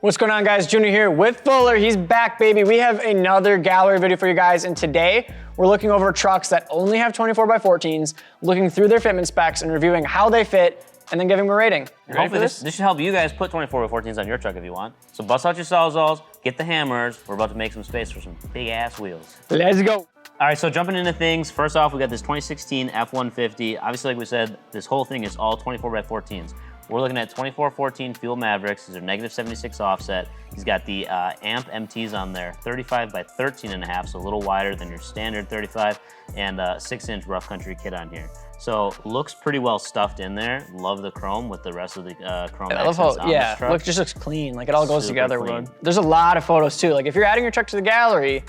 What's going on, guys? Junior here with Fuller. He's back, baby. We have another gallery video for you guys, and today we're looking over trucks that only have 24x14s, looking through their fitment specs and reviewing how they fit, and then giving them a rating. Hopefully this should help you guys put 24x14s on your truck if you want. So bust out your Sawzalls, get the hammers. We're about to make some space for some big ass wheels. Let's go. All right, so jumping into things, first off, we got this 2016 F-150. Obviously, like we said, this whole thing is all 24x14s. We're looking at 2414 Fuel Mavericks. These are -76 offset. He's got the amp MTs on there, 35x13.5, so a little wider than your standard 35, and 6-inch rough country kit on here. So looks pretty well stuffed in there. Love the chrome with the rest of the chrome accents on this truck. Just looks clean. Like it all goes together. There's a lot of photos too. Like if you're adding your truck to the gallery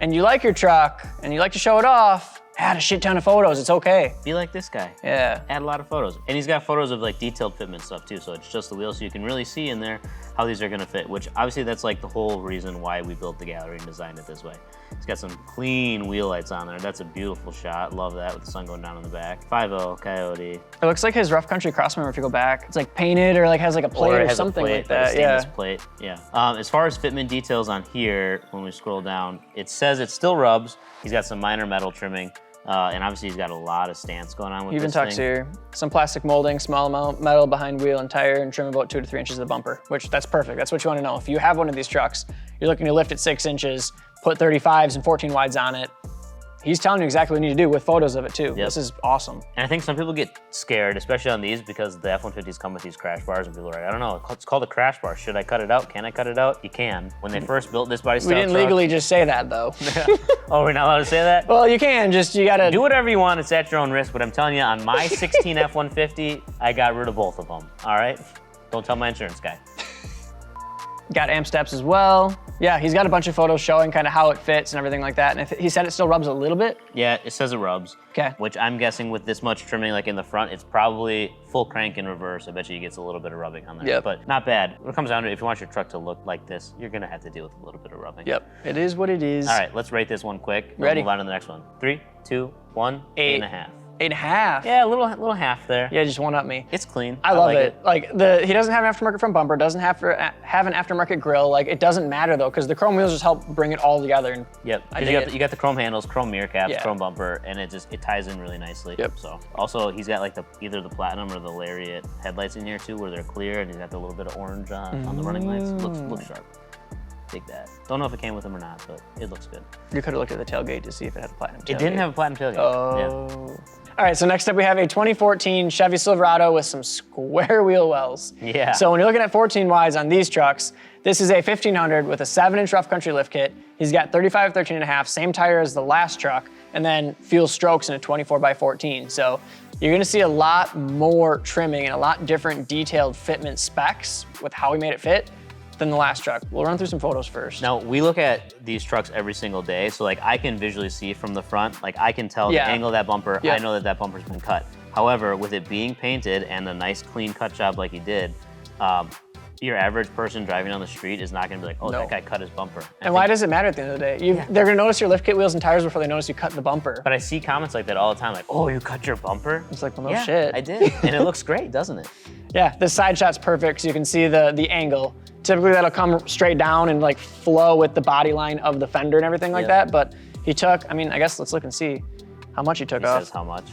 and you like your truck and you like to show it off, add a shit ton of photos, it's okay. Be like this guy. Yeah. Add a lot of photos. And he's got photos of like detailed fitment stuff too, so it's just the wheel, so you can really see in there how these are gonna fit, which obviously that's like the whole reason why we built the gallery and designed it this way. He's got some clean wheel lights on there. That's a beautiful shot. Love that with the sun going down in the back. 5.0 Coyote. It looks like his rough country crossmember if you go back. It's like painted or like has like a plate or something like that. Stainless plate, yeah. As far as fitment details on here, when we scroll down, it says it still rubs. He's got some minor metal trimming. And obviously he's got a lot of stance going on with this thing. Even tucks here. Some plastic molding, small amount metal behind wheel and tire, and trim about 2 to 3 inches of the bumper, which that's perfect. That's what you want to know. If you have one of these trucks, you're looking to lift it 6 inches, put 35s and 14 wides on it. He's telling you exactly what you need to do with photos of it too. Yep. This is awesome. And I think some people get scared, especially on these, because the F-150s come with these crash bars, and people are like, I don't know, it's called a crash bar. Should I cut it out? Can I cut it out? You can. When they first built this body style truck. We didn't legally just say that though. Oh, we're not allowed to say that? Well, you can, you gotta. Do whatever you want, it's at your own risk, but I'm telling you, on my 16 F-150, I got rid of both of them, all right? Don't tell my insurance guy. Got amp steps as well. Yeah, he's got a bunch of photos showing kind of how it fits and everything like that. And if he said it still rubs a little bit? Yeah, it says it rubs. Okay. Which I'm guessing with this much trimming like in the front, it's probably full crank in reverse. I bet you he gets a little bit of rubbing on there. Yep. But not bad. When it comes down to it, if you want your truck to look like this, you're gonna have to deal with a little bit of rubbing. Yep, it is what it is. All right, let's rate this one quick. Ready? We'll move on to the next one. 3, 2, 1, 8.5. 8.5? Yeah, a little half there. Yeah, just one up me. It's clean. I love it. Like he doesn't have an aftermarket front bumper, doesn't have to have an aftermarket grille. Like it doesn't matter though, because the chrome wheels just help bring it all together. And yep. You got the chrome handles, chrome mirror caps, chrome bumper, and it ties in really nicely. Yep. So also he's got like either the platinum or the lariat headlights in here too, where they're clear, and he's got the little bit of orange on the running lights. Looks sharp. Dig that. Don't know if it came with them or not, but it looks good. You could have looked at the tailgate to see if it had a platinum tailgate. It didn't have a platinum tailgate. Oh. Yeah. All right, so next up we have a 2014 Chevy Silverado with some square wheel wells. Yeah. So when you're looking at 14 wides on these trucks, this is a 1500 with a 7-inch rough country lift kit. He's got 35/13.5, same tire as the last truck, and then fuel strokes in a 24x14. So you're gonna see a lot more trimming and a lot different detailed fitment specs with how we made it fit than the last truck. We'll run through some photos first. Now, we look at these trucks every single day, so like I can visually see from the front, like I can tell the angle of that bumper, I know that bumper's been cut. However, with it being painted and a nice clean cut job like he did, your average person driving down the street is not gonna be like, oh, that guy cut his bumper. And why does it matter at the end of the day? They're gonna notice your lift kit wheels and tires before they notice you cut the bumper. But I see comments like that all the time, like, oh, you cut your bumper? It's like, well, no shit. I did, and it looks great, doesn't it? Yeah, this side shot's perfect, so you can see the angle. Typically that'll come straight down and like flow with the body line of the fender and everything like that, but he took, I mean, I guess let's look and see how much he took off. He says how much.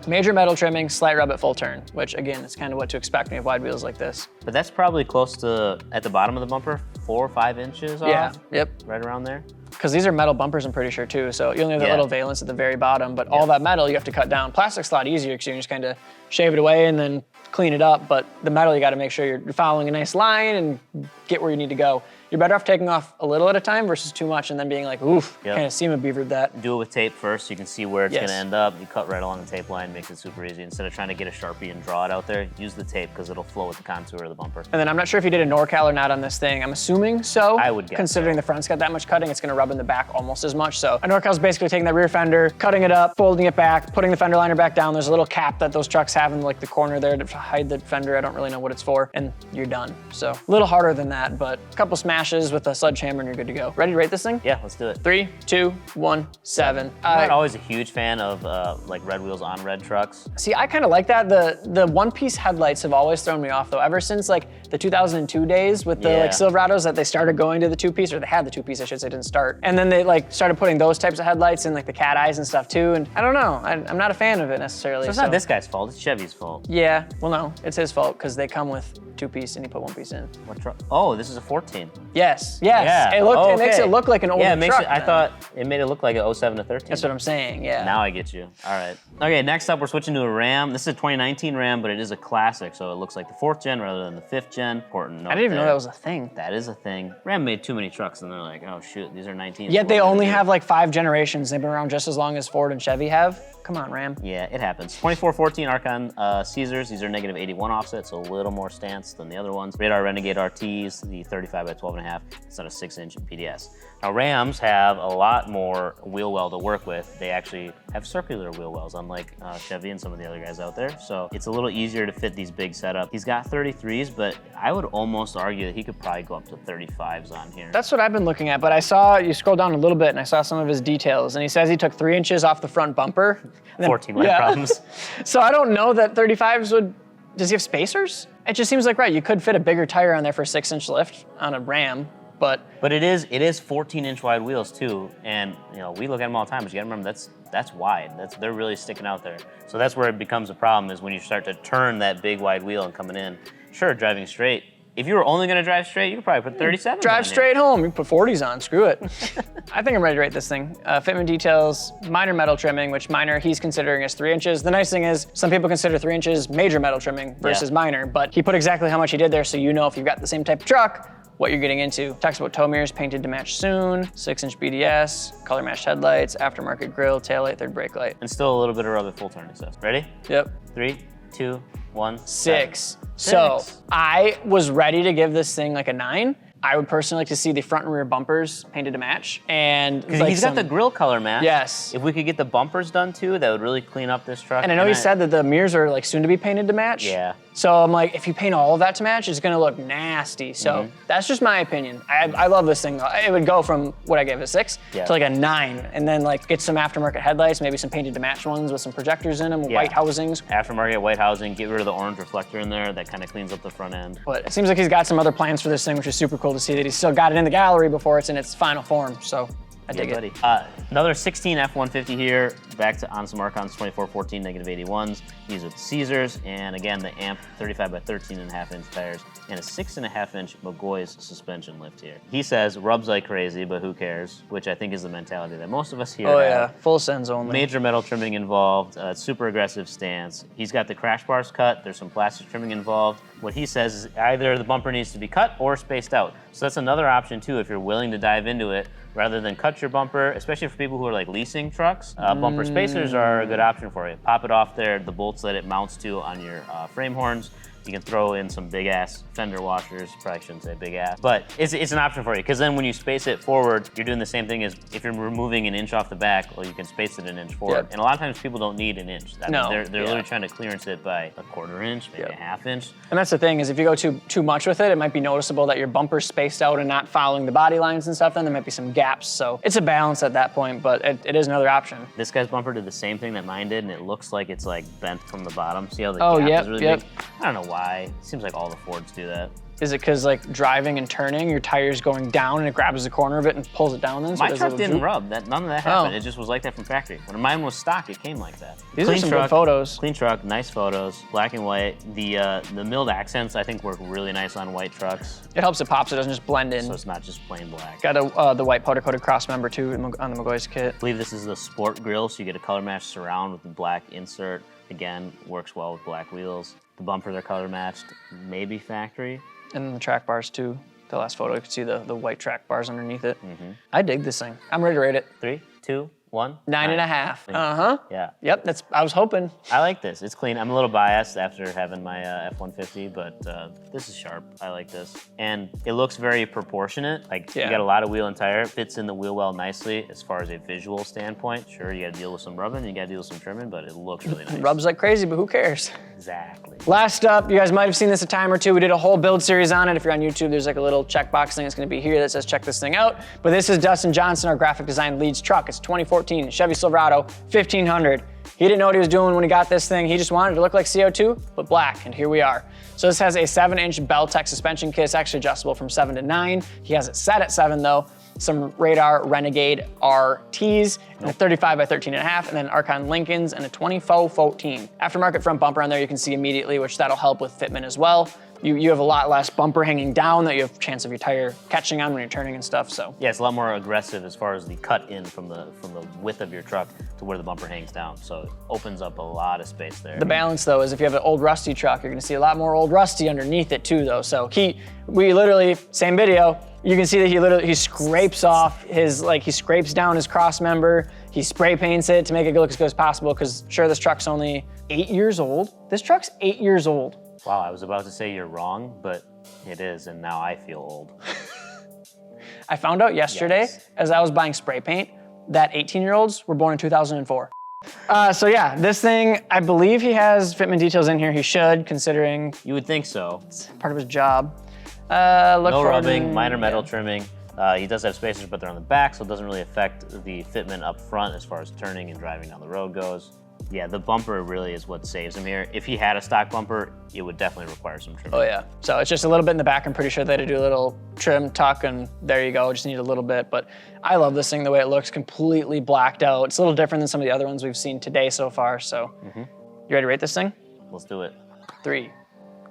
Major metal trimming, slight rub at full turn, which again, is kind of what to expect when you have wide wheels like this. But that's probably close to, at the bottom of the bumper, 4 or 5 inches off. Yeah, yep. Right around there. Because these are metal bumpers, I'm pretty sure too, so you only have that little valence at the very bottom, but all that metal you have to cut down. Plastic's a lot easier because you can just kind of shave it away and then clean it up, but the metal you gotta make sure you're following a nice line and get where you need to go. You're better off taking off a little at a time versus too much and then being like, oof, kind of SEMA beavered that. Do it with tape first so you can see where it's gonna end up. You cut right along the tape line, makes it super easy. Instead of trying to get a Sharpie and draw it out there, use the tape because it'll flow with the contour of the bumper. And then I'm not sure if he did a NorCal or not on this thing. I'm assuming so. I would guess considering the front's got that much cutting, it's gonna rub in the back almost as much. So a NorCal's basically taking that rear fender, cutting it up, folding it back, putting the fender liner back down. There's a little cap that those trucks have in like the corner there to hide the fender. I don't really know what it's for, and you're done. So a little harder than that. that, but a couple smashes with a sledgehammer and you're good to go. Ready to rate this thing? Yeah, let's do it. 3, 2, 1, 7. I'm not always a huge fan of like red wheels on red trucks. See, I kind of like that. The one-piece headlights have always thrown me off though. Ever since like the 2002 days with the like Silverados that they started going to the two-piece, or they had the two-piece, I should say, didn't start. And then they like started putting those types of headlights in like the cat eyes and stuff too. And I don't know, I'm not a fan of it necessarily. So it's not this guy's fault, it's Chevy's fault. Yeah, well no, it's his fault because they come with two-piece and he put one-piece in. What truck? Oh, this is a 14. Yes. Yeah. It makes it look like an older truck. I thought it made it look like a 07 to 13. That's what I'm saying, yeah. Now I get you. All right. Okay, next up we're switching to a Ram. This is a 2019 Ram, but it is a classic, so it looks like the 4th gen rather than the 5th gen. Important note. I didn't even know that was a thing. That is a thing. Ram made too many trucks and they're like, oh shoot, these are 19s. Yet they only have like 5 generations. They've been around just as long as Ford and Chevy have. Come on, Ram. Yeah, it happens. 2414 Archon Caesars. These are negative 81 offset, so a little more stance than the other ones. Radar Renegade RTs, the 35 by 12.5. It's not a 6-inch PDS. Now Rams have a lot more wheel well to work with. They actually have circular wheel wells, unlike Chevy and some of the other guys out there. So it's a little easier to fit these big setups. He's got 33s, but I would almost argue that he could probably go up to 35s on here. That's what I've been looking at, but I saw, you scroll down a little bit and I saw some of his details, and he says he took 3 inches off the front bumper. 14 light problems. So I don't know that 35s would, does he have spacers? It just seems like, right, you could fit a bigger tire on there for a 6-inch lift on a Ram, but it is 14-inch wide wheels too, and you know we look at them all the time. But you gotta remember that's wide. They're really sticking out there. So that's where it becomes a problem, is when you start to turn that big wide wheel and coming in. Sure, driving straight. If you were only gonna drive straight, you could probably put 37. Drive straight home. You put 40s on. Screw it. I think I'm ready to rate this thing. Fitment details, minor metal trimming, which minor he's considering as 3 inches. The nice thing is some people consider 3 inches major metal trimming versus minor, but he put exactly how much he did there, so you know if you've got the same type of truck, what you're getting into. Talks about tow mirrors painted to match soon, 6-inch BDS, color matched headlights, aftermarket grille, taillight, third brake light. And still a little bit of rub at full turn, he says. Ready? Yep. 3, 2, 1. 6. So I was ready to give this thing like a 9. I would personally like to see the front and rear bumpers painted to match. And like he's got the grille color match. Yes. If we could get the bumpers done too, that would really clean up this truck. And I know he said that the mirrors are like soon to be painted to match. Yeah. So I'm like, if you paint all of that to match, it's gonna look nasty. So that's just my opinion. I love this thing. It would go from what I gave it, a 6 to like a 9, and then like get some aftermarket headlights, maybe some painted to match ones with some projectors in them, white housings. Aftermarket white housing, get rid of the orange reflector in there. That kind of cleans up the front end. But it seems like he's got some other plans for this thing, which is super cool to see that he's still got it in the gallery before it's in its final form. So I dig it. Another 16 F-150 here, back to on some Archons 2414 negative 81s. These are the Caesars, and again the AMP 35 by 13.5-inch tires and a 6.5-inch McGoy's suspension lift here. He says rubs like crazy, but who cares? Which I think is the mentality that most of us here have. Oh yeah, full sends only. Major metal trimming involved, super aggressive stance. He's got the crash bars cut. There's some plastic trimming involved. What he says is either the bumper needs to be cut or spaced out. So that's another option too if you're willing to dive into it. Rather than cut your bumper, especially for people who are like leasing trucks, bumper spacers are a good option for you. Pop it off there, the bolts that it mounts to on your frame horns. You can throw in some big ass fender washers. Probably shouldn't say big ass, but it's an option for you, because then when you space it forward, you're doing the same thing as if you're removing an inch off the back. Well, you can space it an inch forward. And a lot of times people don't need an inch. They're literally trying to clearance it by a 1/4 inch, maybe a 1/2 inch. And that's the thing, is if you go too much with it, it might be noticeable that your bumper's spaced out and not following the body lines and stuff. Then there might be some gaps. So it's a balance at that point, but it is another option. This guy's bumper did the same thing that mine did, and it looks like it's like bent from the bottom. See how the gap is really big? I don't know why. It seems like all the Fords do that. Is it because like driving and turning, your tire's going down and it grabs the corner of it and pulls it down then? So my truck didn't rub. None of that happened. It just was like that from factory. When mine was stock, it came like that. These are some good photos. Clean truck, nice photos, black and white. The milled accents I think work really nice on white trucks. It helps it pop so it doesn't just blend in. So it's not just plain black. Got the white powder coated cross member too on the McGoy's kit. I believe this is the sport grille, so you get a color matched surround with the black insert. Again, works well with black wheels. The bumpers are color matched, maybe factory. And then the track bars too. The last photo, you can see the white track bars underneath it. I dig this thing. I'm ready to rate it. 3, 2, 1? 9.5. Uh-huh. Yeah. Yep, I was hoping. I like this. It's clean. I'm a little biased after having my F-150, but this is sharp. I like this. And it looks very proportionate. Like, you got a lot of wheel and tire. It fits in the wheel well nicely as far as a visual standpoint. Sure, you got to deal with some rubbing, you got to deal with some trimming, but it looks really nice. Rubs like crazy, but who cares? Exactly. Last up, you guys might have seen this a time or two. We did a whole build series on it. If you're on YouTube, there's like a little checkbox thing that's going to be here that says check this thing out. But this is Dustin Johnson, our graphic design lead's truck. It's 2014 Chevy Silverado 1500. He didn't know what he was doing when he got this thing. He just wanted it to look like CO2, but black, and here we are. So this has a 7-inch Bell-Tech suspension kit. It's actually adjustable from 7 to 9. He has it set at 7 though. Some Radar Renegade RTs, and a 35 by 13.5, and then Archon Lincolns, and a 2414. Aftermarket front bumper on there you can see immediately, which that'll help with fitment as well. You have a lot less bumper hanging down that you have a chance of your tire catching on when you're turning and stuff, so. Yeah, it's a lot more aggressive as far as the cut in from the width of your truck to where the bumper hangs down. So it opens up a lot of space there. The balance though is if you have an old rusty truck, you're gonna see a lot more old rusty underneath it too though. So we literally, same video, you can see that he scrapes off he scrapes down his cross member, he spray paints it to make it look as good as possible, because sure, this truck's only 8 years old. This truck's 8 years old. Wow, I was about to say you're wrong, but it is, and now I feel old. I found out yesterday, as I was buying spray paint, that 18-year-olds were born in 2004. So yeah, this thing, I believe he has fitment details in here. He should, considering You would think so. it's part of his job. No rubbing, minor metal trimming. He does have spacers, but they're on the back, so it doesn't really affect the fitment up front as far as turning and driving down the road goes. Yeah, the bumper really is what saves him here. If he had a stock bumper, it would definitely require some trimming. Oh yeah, so it's just a little bit in the back. I'm pretty sure they had to do a little trim, tuck, and there you go. Just need a little bit, but I love this thing the way it looks, completely blacked out. It's a little different than some of the other ones we've seen today so far, so. You ready to rate this thing? Let's do it. 3,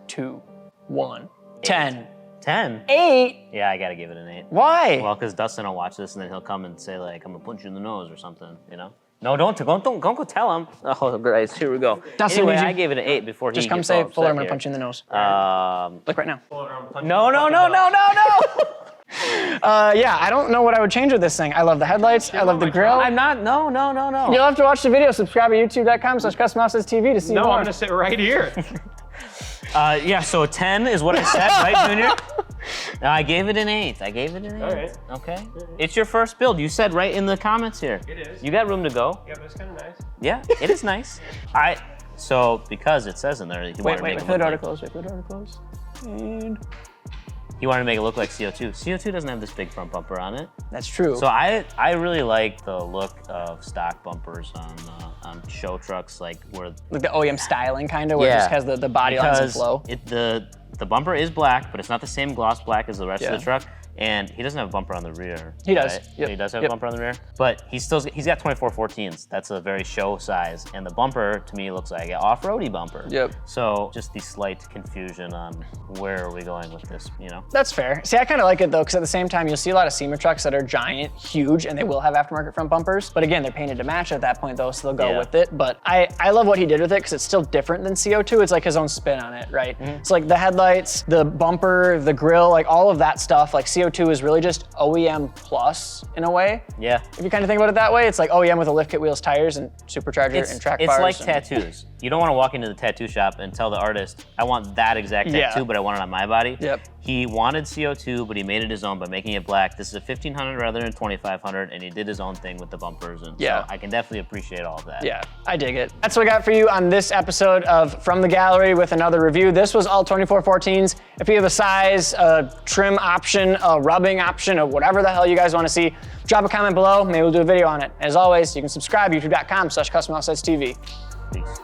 2, 1, 10. 10? 8? Yeah, I gotta give it an 8. Why? Well, because Dustin will watch this and then he'll come and say like, I'm gonna punch you in the nose or something, you know? No, don't go tell him. Oh, great, here we go. Dustin, anyway, did you- I gave it an 8 before Just he come gets say, all upset Fuller, I'm gonna here. punch you in the nose. Look right now. No. Yeah, I don't know what I would change with this thing. I love the headlights, I love the grill. I'm not, no. You'll have to watch the video. Subscribe at youtube.com/CustomHouseTV to see more. No, I'm gonna sit right here. Yeah, so 10 is what I said, right, Junior? No, I gave it an 8. All right. Okay. It's your first build. You said right in the comments here. It is. You got room to go. Yeah, but it's kind of nice. Yeah, it is nice. So because it says in there, he wanted to make Wait it for the look door to like, close, wait for the door to close. And he wanted to make it look like CO2. CO2 doesn't have this big front bumper on it. that's true. So I really like the look of stock bumpers on show trucks, like where like the OEM styling kind of, where it just has the body lines and flow. The bumper is black, but it's not the same gloss black as the rest of Yeah. the truck. And he doesn't have a bumper on the rear. He does. Right? Yep. He does have Yep. a bumper on the rear, but he's got 2414s. That's a very show size, and the bumper to me looks like an off-roady bumper. Yep. So just the slight confusion on where are we going with this, you know? That's fair. See, I kind of like it though, because at the same time, you'll see a lot of SEMA trucks that are giant, huge, and they will have aftermarket front bumpers. But again, they're painted to match at that point though, so they'll go with it. But I love what he did with it because it's still different than CO2. It's like his own spin on it, right? It's like the headlights, the bumper, the grill, like all of that stuff. Like CO2 is really just OEM plus in a way. Yeah. If you kind of think about it that way, it's like OEM with a lift kit, wheels, tires, and supercharger and track it's bars. like and- tattoos. You don't want to walk into the tattoo shop and tell the artist, I want that exact tattoo, but I want it on my body. Yep. He wanted CO2, but he made it his own by making it black. This is a 1500 rather than 2500, and he did his own thing with the bumpers. And so I can definitely appreciate all of that. Yeah, I dig it. That's what I got for you on this episode of From the Gallery with another review. This was all 2414s. If you have a size, a trim option, a rubbing option, or whatever the hell you guys want to see, drop a comment below. Maybe we'll do a video on it. As always, you can subscribe, youtube.com/CustomHouseTV. Peace.